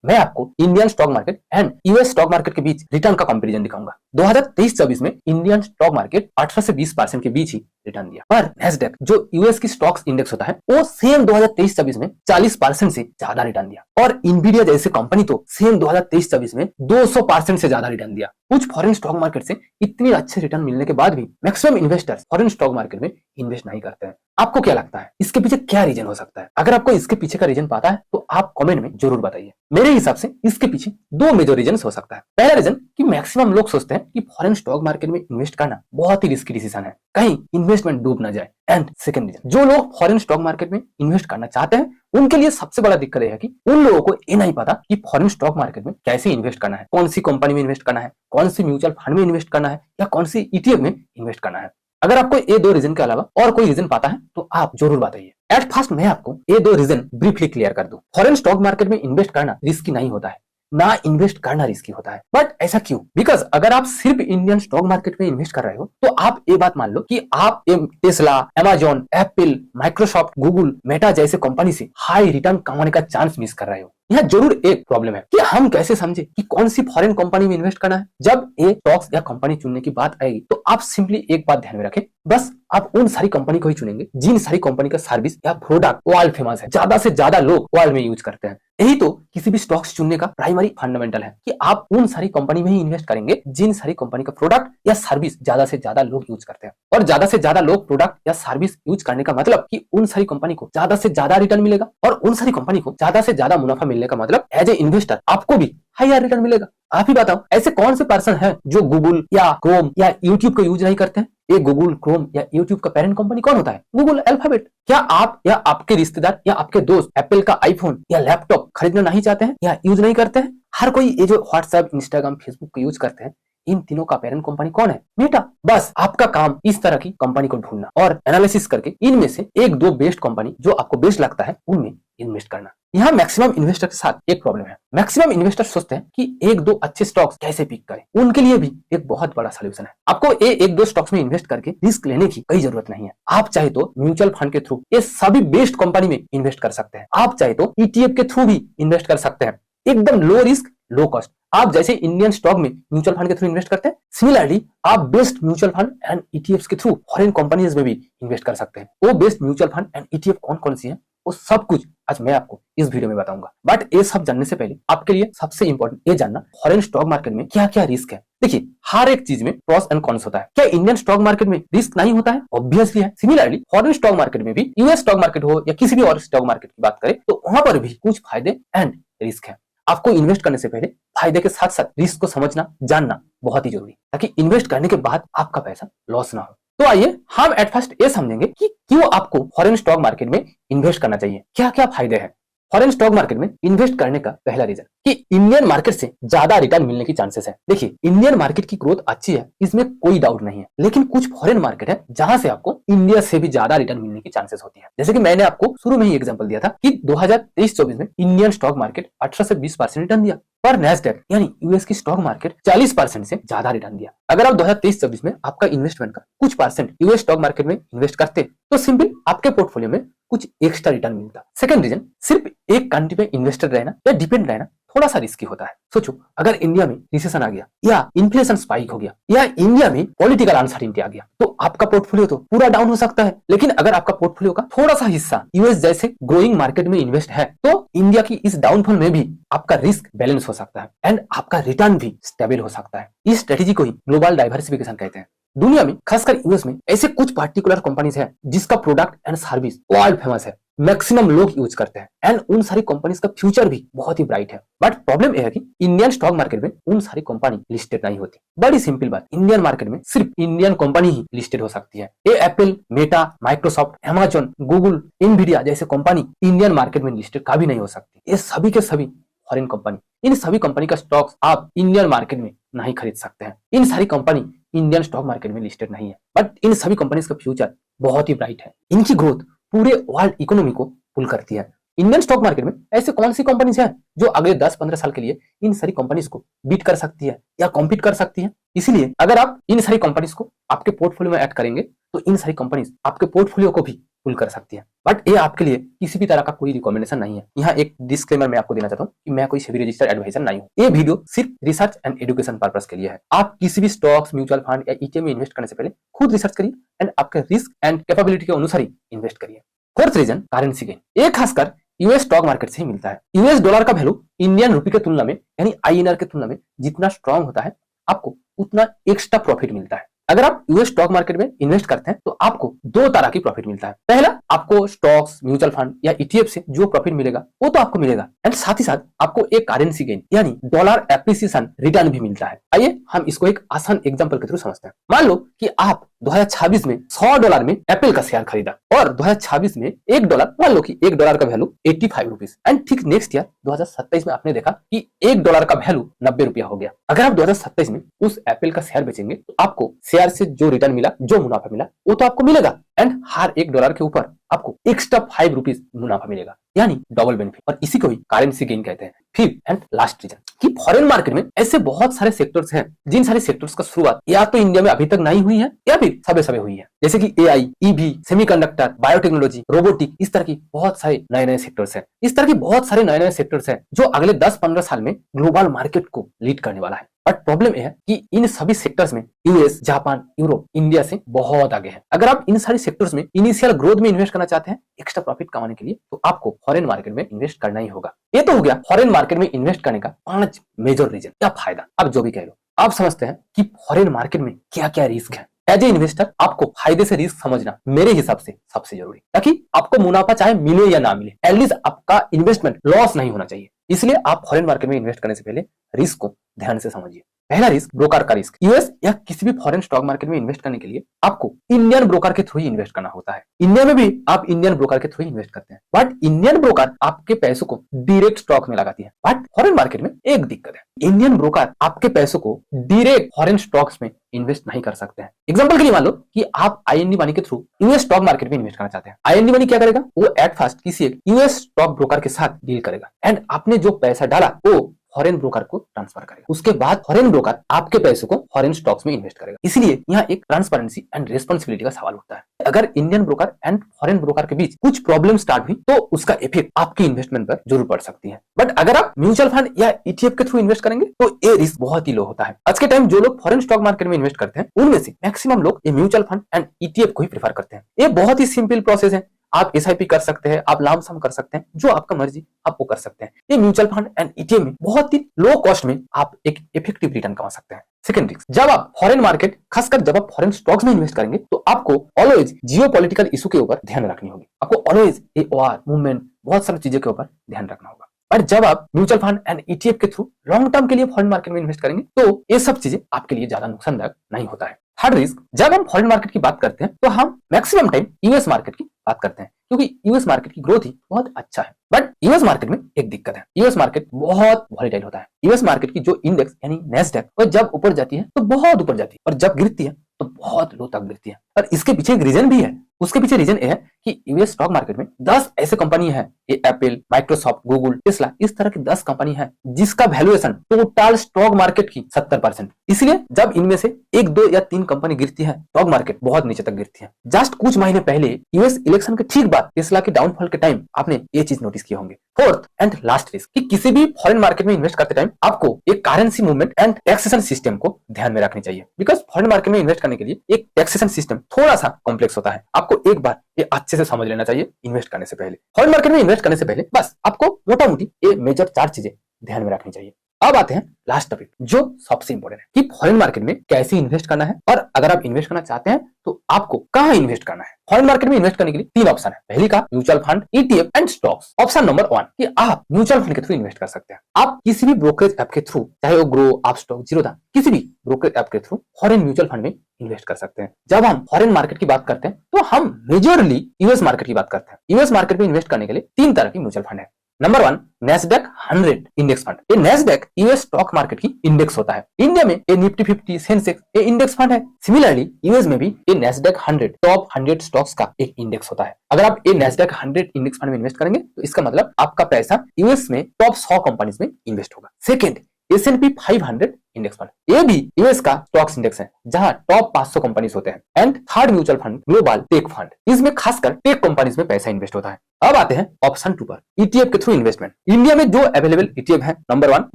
मैं आपको Indian stock market and US stock market के बीच रिटर्न का कंपैरिजन दिखाऊंगा। 2023-24 में इंडियन स्टॉक मार्केट 18 से 20% के बीच ही रिटर्न दिया, पर नैस्डैक जो यूएस की स्टॉक्स इंडेक्स होता है वो सेम 2023-24 में 40% से ज्यादा रिटर्न दिया, और इनवीडिया जैसे कंपनी तो सेम 2023-24 में 200% से ज्यादा रिटर्न दिया। कुछ फॉरेन स्टॉक मार्केट से इतनी अच्छे रिटर्न मिलने के बाद भी maximum investors foreign stock market में इन्वेस्ट नहीं करते हैं। आपको क्या लगता है इसके पीछे क्या रीजन हो सकता है? अगर आपको इसके पीछे का रीजन पता है तो आप कमेंट में जरूर बताइए। मेरे हिसाब से इसके पीछे दो मेजर रीजन हो सकता है। पहला रीजन कि मैक्सिमम लोग सोचते हैं कि फॉरेन स्टॉक मार्केट में इन्वेस्ट करना बहुत ही रिस्की डिसीजन है, कहीं इन्वेस्टमेंट डूब ना जाए। एंड सेकंड रीजन, जो लोग फॉरेन स्टॉक मार्केट में इन्वेस्ट करना चाहते हैं उनके लिए सबसे बड़ा दिक्कत यह है कि उन लोगों को ये नहीं पता कि फॉरेन स्टॉक मार्केट में कैसे इन्वेस्ट करना है, कौन सी कंपनी में इन्वेस्ट करना है, कौन सी म्यूचुअल फंड में इन्वेस्ट करना है, या कौन सी ईटीएफ में इन्वेस्ट करना है। अगर आपको ये दो रीजन के अलावा और कोई रीजन पता है तो आप जरूर बताइए। एट फर्स्ट मैं आपको ये दो रीजन ब्रीफली क्लियर कर दूं। फॉरेन स्टॉक मार्केट में इन्वेस्ट करना रिस्की नहीं होता है, ना इन्वेस्ट करना रिस्की होता है। बट ऐसा क्यों? बिकॉज अगर आप सिर्फ इंडियन स्टॉक मार्केट में इन्वेस्ट कर रहे हो तो आप ये बात मान लो कि आप Tesla, Amazon, Apple, Microsoft, Google, Meta जैसे कंपनी से हाई रिटर्न कमाने का चांस मिस कर रहे हो। यहाँ जरूर एक प्रॉब्लम है कि हम कैसे समझे कि कौन सी फॉरेन कंपनी में इन्वेस्ट करना है। जब एक स्टॉक्स या कंपनी चुनने की बात आएगी तो आप सिंपली एक बात ध्यान में रखें, बस आप उन सारी कंपनी को ही चुनेंगे जिन सारी कंपनी का सर्विस या प्रोडक्ट वर्ल्ड फेमस है, ज्यादा से ज्यादा लोग वर्ल्ड में यूज करते हैं। यही तो किसी भी स्टॉक्स चुनने का प्राइमरी फंडामेंटल है कि आप उन सारी कंपनी में ही इन्वेस्ट करेंगे जिन सारी कंपनी का प्रोडक्ट या सर्विस ज्यादा से ज्यादा लोग यूज करते हैं। और ज्यादा से ज्यादा लोग प्रोडक्ट या सर्विस यूज करने का मतलब कि उन सारी कंपनी को ज्यादा से ज्यादा रिटर्न मिलेगा, और उन सारी कंपनी को ज्यादा से ज्यादा मुनाफा मिलने का मतलब एज ए इन्वेस्टर आपको भी हायर रिटर्न मिलेगा। आप ही बताओ ऐसे कौन से पर्सन है जो गूगल या क्रोम या यूट्यूब को यूज नहीं करते हैं? ये गूगल, क्रोम या यूट्यूब का पेरेंट कंपनी कौन होता है? Google alphabet. क्या आप या आपके रिश्तेदार या आपके दोस्त एप्पल का आईफोन या लैपटॉप खरीदना नहीं चाहते हैं या यूज नहीं करते हैं? हर कोई ये जो व्हाट्सएप, इंस्टाग्राम, फेसबुक को यूज करते हैं, इन तीनों का पेरेंट कंपनी कौन है? मेटा। बस आपका काम इस तरह की कंपनी को ढूंढना और एनालिसिस करके इनमें से एक दो बेस्ट कंपनी जो आपको बेस्ट लगता है उनमें इन्वेस्ट करना। यहाँ मैक्सिमम इन्वेस्टर के साथ एक प्रॉब्लम है। मैक्सिमम इन्वेस्टर सोचते हैं कि एक दो अच्छे स्टॉक्स कैसे पिक करें। उनके लिए भी एक बहुत बड़ा सोल्यूशन है। आपको ये एक दो स्टॉक्स में इन्वेस्ट करके रिस्क लेने की कोई जरूरत नहीं है। आप चाहे तो म्यूचुअल फंड के थ्रू ये सभी बेस्ट कंपनी में इन्वेस्ट कर सकते हैं। आप चाहे तो ईटीएफ के थ्रू भी इन्वेस्ट कर सकते हैं, एकदम लो रिस्क लो कॉस्ट। आप जैसे इंडियन स्टॉक में म्यूचुअल फंड के थ्रू इन्वेस्ट करते हैं, सिमिलरली आप best mutual fund and ETF के थ्रू फॉरेन कंपनीज में भी इन्वेस्ट कर सकते हैं। वो best mutual fund and ETF कौन कौन सी है वो सब कुछ आज मैं आपको इस वीडियो में बताऊंगा। बट ये सब जानने से पहले आपके लिए सबसे इंपॉर्टेंट ये जानना फॉरेन स्टॉक मार्केट में क्या क्या रिस्क है। देखिए हर एक चीज में प्रॉस एंड कॉन्स होता है। क्या इंडियन स्टॉक मार्केट में रिस्क नहीं होता है? ऑब्वियसली है। सिमिलरली फॉरेन स्टॉक मार्केट में भी, यूएस स्टॉक मार्केट हो या किसी भी और स्टॉक मार्केट की बात करें तो वहां पर भी कुछ फायदे एंड रिस्क है। आपको इन्वेस्ट करने से पहले फायदे के साथ साथ रिस्क को समझना, जानना बहुत ही जरूरी है, ताकि इन्वेस्ट करने के बाद आपका पैसा लॉस ना हो। तो आइए हम एट फर्स्ट ये समझेंगे कि क्यों आपको फॉरेन स्टॉक मार्केट में इन्वेस्ट करना चाहिए, क्या क्या फायदे हैं। फॉरेन स्टॉक मार्केट में इन्वेस्ट करने का पहला रीजन कि इंडियन मार्केट से ज्यादा रिटर्न मिलने की चांसेस है। देखिए इंडियन मार्केट की ग्रोथ अच्छी है, इसमें कोई डाउट नहीं है, लेकिन कुछ फॉरेन मार्केट है जहां से आपको इंडिया से भी ज्यादा रिटर्न मिलने की चांसेस होती है। जैसे कि मैंने आपको शुरू में ही एग्जांपल दिया था कि 2023-24 में इंडियन स्टॉक मार्केट 18 से 20% रिटर्न दिया, पर नैस्डैक यानी यूएस की स्टॉक मार्केट 40% से ज्यादा रिटर्न दिया। अगर आप 2023-24 में आपका इन्वेस्टमेंट का कुछ परसेंट यूएस स्टॉक मार्केट में इन्वेस्ट करते तो सिंपल आपके पोर्टफोलियो में कुछ एक्स्ट्रा रिटर्न मिलता। सेकंड रीजन, सिर्फ एक कंट्री पे इन्वेस्टेड रहना या डिपेंड रहना थोड़ा सा रिस्की होता है। सोचो अगर इंडिया में रिसेशन आ गया या इन्फ्लेशन स्पाइक हो गया या इंडिया में पॉलिटिकल अनसर्टेनिटी आ गया तो आपका पोर्टफोलियो तो पूरा डाउन हो सकता है। लेकिन अगर आपका पोर्टफोलियो का थोड़ा सा हिस्सा यूएस जैसे ग्रोइंग मार्केट में इन्वेस्ट है तो इंडिया की इस डाउनफॉल में भी आपका रिस्क बैलेंस हो सकता है एंड आपका रिटर्न भी स्टेबल हो सकता है। इस स्ट्रेटेजी को ही ग्लोबल डाइवर्सिफिकेशन कहते हैं। दुनिया में खासकर यूएस में ऐसे कुछ पार्टिकुलर कंपनीज है जिसका product and service world famous है, मैक्सिमम लोग यूज करते हैं एंड उन सारी कंपनीज का फ्यूचर भी बहुत ही ब्राइट है। बट प्रॉब्लम यह है कि इंडियन स्टॉक मार्केट में उन सारी कंपनी लिस्टेड नहीं होती। बड़ी सिंपल बात, इंडियन मार्केट में सिर्फ इंडियन कंपनी ही लिस्टेड हो सकती है। ये Apple, Meta, Microsoft, Amazon, Google, Nvidia जैसे कंपनी इंडियन मार्केट में लिस्टेड कभी नहीं हो सकती। ये सभी के सभी फॉरेन कंपनी, इन सभी कंपनी का स्टॉक्स आप इंडियन मार्केट में नहीं खरीद सकते हैं। इन सारी कंपनी इंडियन स्टॉक मार्केट में लिस्टेड नहीं है, बट इन सभी कंपनीज का फ्यूचर बहुत ही ब्राइट है। इनकी ग्रोथ पूरे वर्ल्ड इकोनॉमी को पुल करती है। इंडियन स्टॉक मार्केट में ऐसे कौन सी कंपनीज हैं जो अगले 10-15 साल के लिए इन सारी कंपनीज को बीट कर सकती है या कॉम्पीट कर सकती है? इसीलिए अगर आप इन सारी कंपनीज को आपके पोर्टफोलियो में ऐड करेंगे तो इन सारी कंपनीज आपके पोर्टफोलियो को भी पुल कर सकती है। बट ये आपके लिए किसी भी तरह का कोई रिकमेंडेशन नहीं है। यहाँ एक डिस्क्लेमर मैं आपको देना चाहता हूँ कि मैं कोई सेबी रजिस्टर्ड एडवाइजर नहीं हूँ। ये वीडियो सिर्फ रिसर्च एंड एजुकेशन पर्पस के लिए है। आप किसी भी स्टॉक्स, म्यूचुअल फंड या ईटीएफ में इन्वेस्ट करने से पहले खुद रिसर्च करिए एंड आपके रिस्क एंड कैपेबिलिटी के अनुसार ही इन्वेस्ट करिए। Fourth reason, currency gain. ये खासकर यूएस स्टॉक मार्केट से ही मिलता है। यूएस डॉलर का वैल्यू इंडियन रुपी के तुलना में यानी आईएनआर के तुलना में जितना स्ट्रांग होता है, आपको उतना एक्स्ट्रा प्रॉफिट मिलता है। अगर आप यूएस स्टॉक मार्केट में इन्वेस्ट करते हैं तो आपको दो तरह की प्रॉफिट मिलता है। पहला, आपको स्टॉक्स, म्यूचुअल फंड या ईटीएफ से जो प्रॉफिट मिलेगा वो तो आपको मिलेगा एंड साथ ही साथ आपको एक करेंसी गेन यानी डॉलर एप्रिसिएशन रिटर्न भी मिलता है। आइए हम इसको एक आसान एग्जांपल के थ्रू समझते हैं। मान लो कि आप 2026 में $100 में एप्पल का शेयर खरीदा और 2026 में $1, मान लो कि $1 का वैल्यू 85 रुपीज एंड ठीक नेक्स्ट ईयर 2027 में आपने देखा कि $1 का वैल्यू 90 रुपया हो गया। अगर आप 2027 में उस एप्पल का शेयर बेचेंगे तो आपको शेयर से जो रिटर्न मिला, जो मुनाफा मिला, वो तो आपको मिलेगा एंड हर $1 के ऊपर आपको एक्स्ट्रा 5 रुपीज मुनाफा मिलेगा, यानी डबल बेनिफिट। और इसी को ही करेंसी गेन कहते हैं। फिफ्थ एंड लास्ट रीजन कि फॉरेन मार्केट में ऐसे बहुत सारे सेक्टर्स हैं जिन सारे सेक्टर्स का शुरुआत या तो इंडिया में अभी तक नहीं हुई है या फिर सबे सबे हुई है, जैसे कि AI, EV, semiconductor, biotechnology, robotic, इस तरह की बहुत सारे नए नए सेक्टर्स हैं। इस तरह की बहुत सारे नए नए सेक्टर्स हैं जो अगले 10-15 साल में ग्लोबल मार्केट को लीड करने वाला है। बट प्रॉब्लम यह है कि इन सभी सेक्टर्स में यूएस, जापान, यूरोप, इंडिया से बहुत आगे है। अगर आप इन सारी सेक्टर्स में इनिशियल ग्रोथ में इन्वेस्ट करना चाहते हैं एक्स्ट्रा प्रॉफिट कमाने के लिए, तो आपको फॉरेन मार्केट में इन्वेस्ट करना ही होगा। ये तो हो गया फॉरेन मार्केट में इन्वेस्ट करने का 5 मेजर रीजन या फायदा। आप जो भी कह लो, आप समझते हैं कि फॉरेन मार्केट में क्या क्या रिस्क है। एज ए इन्वेस्टर आपको फायदे से रिस्क समझना मेरे हिसाब से सबसे जरूरी, ताकि आपको मुनाफा चाहे मिले या ना मिले, एटलीस्ट आपका इन्वेस्टमेंट लॉस नहीं होना चाहिए। इसलिए आप फॉरेन मार्केट में इन्वेस्ट करने से पहले रिस्क को ध्यान से समझिए। पहला रिस्क, ब्रोकर का रिस्क। यूएस या किसी भी फॉरेन स्टॉक मार्केट में इन्वेस्ट करने के लिए आपको इंडियन ब्रोकर के थ्रू ही इन्वेस्ट करना होता है। इंडिया में भी आप इंडियन ब्रोकर के थ्रू ही इन्वेस्ट करते हैं, बट इंडियन ब्रोकर आपके पैसों को डायरेक्ट स्टॉक में लगाती है। बट फॉरेन मार्केट में एक दिक्कत है, इंडियन ब्रोकर आपके पैसों को डायरेक्ट फॉरेन स्टॉक्स में इन्वेस्ट नहीं कर सकते हैं। एग्जांपल के लिए मान लो कि आप आईएनडी मनी के थ्रू यूएस स्टॉक मार्केट में इन्वेस्ट करना चाहते हैं। आईएनडी मनी क्या करेगा, वो एट फर्स्ट किसी एक यूएस स्टॉक ब्रोकर के साथ डील करेगा एंड आपने जो पैसा डाला वो फॉरेन ब्रोकर को ट्रांसफर करेगा। उसके बाद फॉरेन ब्रोकर आपके पैसे को फॉरेन स्टॉक्स में इन्वेस्ट करेगा। इसलिए यहाँ एक ट्रांसपेरेंसी एंड रिस्पांसिबिलिटी का सवाल उठता है। अगर Indian broker and foreign broker के बीच कुछ प्रॉब्लम स्टार्ट हुई तो उसका इफेक्ट आपकी इन्वेस्टमेंट पर जरूर पड़ सकती है। बट अगर आप म्यूचुअल फंड या ईटीएफ के थ्रू इन्वेस्ट करेंगे तो ये रिस्क बहुत ही लो होता है। आज के टाइम जो लोग फॉरेन स्टॉक मार्केट में इन्वेस्ट करते हैं उनमें से मैक्सिमम लोग ये म्यूचुअल फंड एंड ईटीएफ को ही प्रेफर करते हैं। ये बहुत ही सिंपल प्रोसेस है। आप एसआईपी कर सकते हैं, आप लाम सम कर सकते हैं, जो आपका मर्जी आप वो कर सकते हैं। ये म्यूचुअल फंड एंड ईटीएफ में बहुत ही लो कॉस्ट में आप एक इफेक्टिव रिटर्न कमा सकते हैं। सेकंड रिस्क, जब आप फॉरेन मार्केट, खासकर जब आप फॉरेन स्टॉक्स में इन्वेस्ट करेंगे तो आपको ऑलवेज जियोपॉलिटिकल इशू के ऊपर ध्यान रखनी होगी। आपको ऑलवेज ये वॉर, मूवमेंट, बहुत सारी चीजों के ऊपर ध्यान रखना होगा। और जब आप म्यूचुअल फंड एंड ईटीएफ के थ्रू लॉन्ग टर्म के लिए फॉरेन मार्केट में इन्वेस्ट करेंगे तो ये सब चीजें आपके लिए ज्यादा नुकसानदायक नहीं होता है। थर्ड रिस्क, जब हम फॉरेन मार्केट की बात करते हैं तो हम मैक्सिमम टाइम यूएस मार्केट की बात करते हैं, क्योंकि यूएस मार्केट की ग्रोथ ही बहुत अच्छा है। बट यूएस मार्केट में एक दिक्कत है, यूएस मार्केट बहुत वॉलेटाइल होता है। यूएस मार्केट की जो इंडेक्स यानी नैस्डैक, वो जब ऊपर जाती है तो बहुत ऊपर जाती है और जब गिरती है तो बहुत लो तक गिरती है। और इसके पीछे एक रीजन भी है। उसके पीछे रीजन ये है कि यूएस स्टॉक मार्केट में 10 ऐसे कंपनी है, ये एप्पल, माइक्रोसॉफ्ट, गूगल, टेस्ला, इस तरह की 10 कंपनी है जिसका वैल्यूएशन टोटल स्टॉक मार्केट की 70%। इसलिए जब इनमें से 1, 2 या 3 कंपनी गिरती है, स्टॉक मार्केट बहुत नीचे तक गिरती है। जस्ट कुछ महीने पहले यूएस इलेक्शन के ठीक बाद टेस्ला के डाउनफॉल के टाइम आपने ये चीज नोटिस किए होंगे। फोर्थ एंड लास्ट रिस्क कि किसी भी फॉरेन मार्केट में इन्वेस्ट करते टाइम आपको एक currency movement and taxation system को ध्यान में रखनी चाहिए। बिकॉज फॉरेन मार्केट में इन्वेस्ट करने के लिए एक टैक्सेशन सिस्टम थोड़ा सा कॉम्प्लेक्स होता है। आपको एक बार ये अच्छे से समझ लेना चाहिए इन्वेस्ट करने से पहले। फॉरेन मार्केट में इन्वेस्ट करने से पहले बस आपको मोटा मोटी ये मेजर 4 चीजें ध्यान में रखनी चाहिए। अब आते हैं लास्ट टॉपिक जो सबसे इंपॉर्टेंट है कि फॉरेन मार्केट में कैसे इन्वेस्ट करना है और अगर आप इन्वेस्ट करना चाहते हैं तो आपको कहां इन्वेस्ट करना है। फॉरेन मार्केट में इन्वेस्ट करने के लिए 3 ऑप्शन है। पहली का mutual fund, ETF and stocks. Option number 1 कि आप म्यूचुअल फंड के थ्रू इन्वेस्ट कर सकते हैं। आप किसी भी ब्रोकरेज ऐप के थ्रू, चाहे वो ग्रो, अपस्टॉक, जीरोधा, किसी भी ब्रोकरेज ऐप के थ्रू फॉरेन म्यूचुअल फंड में इन्वेस्ट कर सकते हैं। जब हम फॉरेन मार्केट की बात करते हैं तो हम मेजरली यूएस मार्केट की बात करते हैं। यूएस मार्केट में इन्वेस्ट करने के लिए 3 तरह की म्यूचुअल फंड है। Number 1 Nasdaq 100 index fund. ये नैस्डैक यूएस स्टॉक मार्केट की इंडेक्स होता है। इंडिया में ये निफ्टी 50, सेंसेक्स ये इंडेक्स फंड है। सिमिलरली यूएस में भी ये नैस्डैक 100 टॉप 100 स्टॉक्स का एक इंडेक्स होता है। अगर आप ये नैस्डैक 100 इंडेक्स फंड में इन्वेस्ट करेंगे तो इसका मतलब आपका पैसा यूएस में टॉप 100 कंपनीज में इन्वेस्ट होगा। सेकंड, S&P 500 इंडेक्स फंड, ये भी यूएस का स्टॉक्स इंडेक्स है जहां टॉप 500 कंपनीज होते हैं। And third mutual fund global tech fund, इसमें खासकर टेक कंपनीज में पैसा इन्वेस्ट होता है। अब आते हैं ऑप्शन 2 पर, ईटीएफ के थ्रू इन्वेस्टमेंट। इंडिया में जो अवेलेबल ईटीएफ है, नंबर 1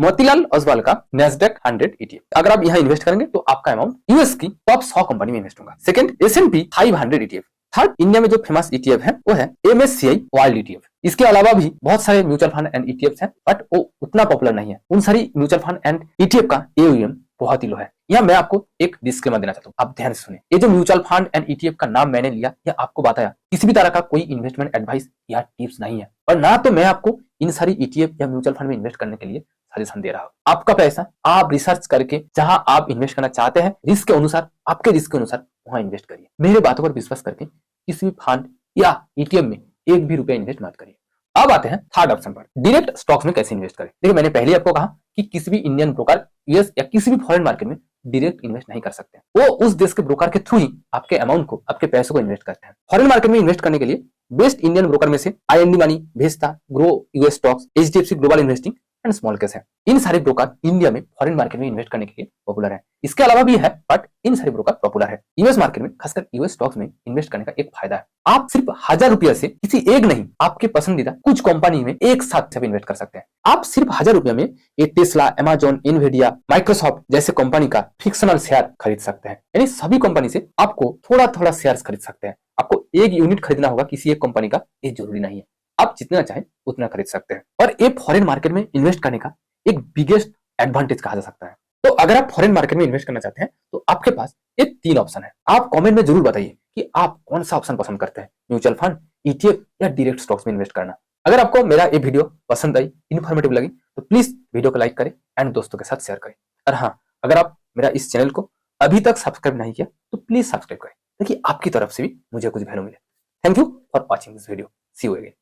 मोतीलाल ओसवाल का नेस्डेक 100 ईटीएफ। अगर आप यहाँ इन्वेस्ट करेंगे तो आपका अमाउंट यूएस की टॉप 100 कंपनी में इन्वेस्ट होगा। Second S&P 500 ETF. Third India में जो फेमस ईटीएफ है वो है MSCI वर्ल्ड ईटीएफ। इसके अलावा भी बहुत सारे म्यूचुअल फंड एंड ईटीएफ हैं, बट वो उतना पॉपुलर नहीं है। उन सारी म्यूचुअल फंड एंड ईटीएफ का AUM बहुत ही लो है। यहाँ मैं आपको एक डिस्क्लेमर देना चाहता हूँ, आप ध्यान से सुनिए। ये जो म्यूचुअल फंड एंड ईटीएफ का नाम मैंने लिया या आपको बताया, किसी भी तरह का कोई इन्वेस्टमेंट एडवाइस या टिप्स नहीं है, और ना तो मैं आपको इन सारी ईटीएफ या म्यूचुअल फंड में इन्वेस्ट करने के लिए सजेशन दे रहा हूँ। आपका पैसा आप रिसर्च करके जहां आप इन्वेस्ट करना चाहते हैं, रिस्क के अनुसार, आपके रिस्क के अनुसार वहां इन्वेस्ट करिए। मेरे बातों पर विश्वास करके किसी भी फंड या ईटीएफ में एक भी रुपया इन्वेस्ट मत करिए। अब आते हैं थर्ड ऑप्शन पर, डायरेक्ट स्टॉक्स में कैसे इन्वेस्ट करें। देखिए, मैंने पहले आपको कहा कि किसी भी इंडियन ब्रोकर यूएस या किसी भी फॉरेन मार्केट में डायरेक्ट इन्वेस्ट नहीं कर सकते, वो उस देश के ब्रोकर के थ्रू ही आपके अमाउंट को, आपके पैसों को इन्वेस्ट करते हैं। फॉरेन मार्केट में इन्वेस्ट करने के लिए बेस्ट इंडियन ब्रोकर में से IND money, Vested, Groww US stocks, HDFC global investing and smallcase है। इन सारे ब्रोकर इंडिया में फॉरेन मार्केट में इन्वेस्ट करने के लिए पॉपुलर है। इसके अलावा भी है, बट इन सारे ब्रोकर पॉपुलर है। यूएस मार्केट में, खासकर यूएस स्टॉक्स में इन्वेस्ट करने का एक फायदा है, आप सिर्फ 1000 रुपया से किसी एक नहीं, आपके पसंदीदा कुछ कंपनी में एक साथ सब इन्वेस्ट कर सकते हैं। आप सिर्फ 1000 रुपया में ये टेस्ला, अमेजॉन, इनविडिया, माइक्रोसॉफ्ट जैसे कंपनी का फिक्शनल शेयर खरीद सकते हैं। यानी सभी कंपनी से आपको थोड़ा थोड़ा शेयर खरीद सकते हैं। आपको एक यूनिट खरीदना होगा किसी एक कंपनी का, ये जरूरी नहीं है, आप जितना चाहें उतना खरीद सकते हैं। और ये फॉरेन मार्केट में इन्वेस्ट करने का एक बिगेस्ट एडवांटेज कहा जा सकता है। तो अगर आप फॉरेन मार्केट में इन्वेस्ट करना चाहते हैं तो आपके पास ये 3 ऑप्शन है। आप कमेंट में जरूर बताइए कि आप कौन सा ऑप्शन पसंद करते हैं, म्यूचुअल फंड, ईटीएफ या डायरेक्ट स्टॉक्स में इन्वेस्ट करना। अगर आपको मेरा ये वीडियो पसंद आई, इन्फॉर्मेटिव लगी, तो प्लीज वीडियो को लाइक करें एंड दोस्तों के साथ शेयर करें। और हाँ, अगर आप मेरा इस चैनल को अभी तक सब्सक्राइब नहीं किया तो प्लीज सब्सक्राइब करें, ताकि आपकी तरफ से भी मुझे कुछ वैल्यू मिले। Thank you for watching this video. See you again.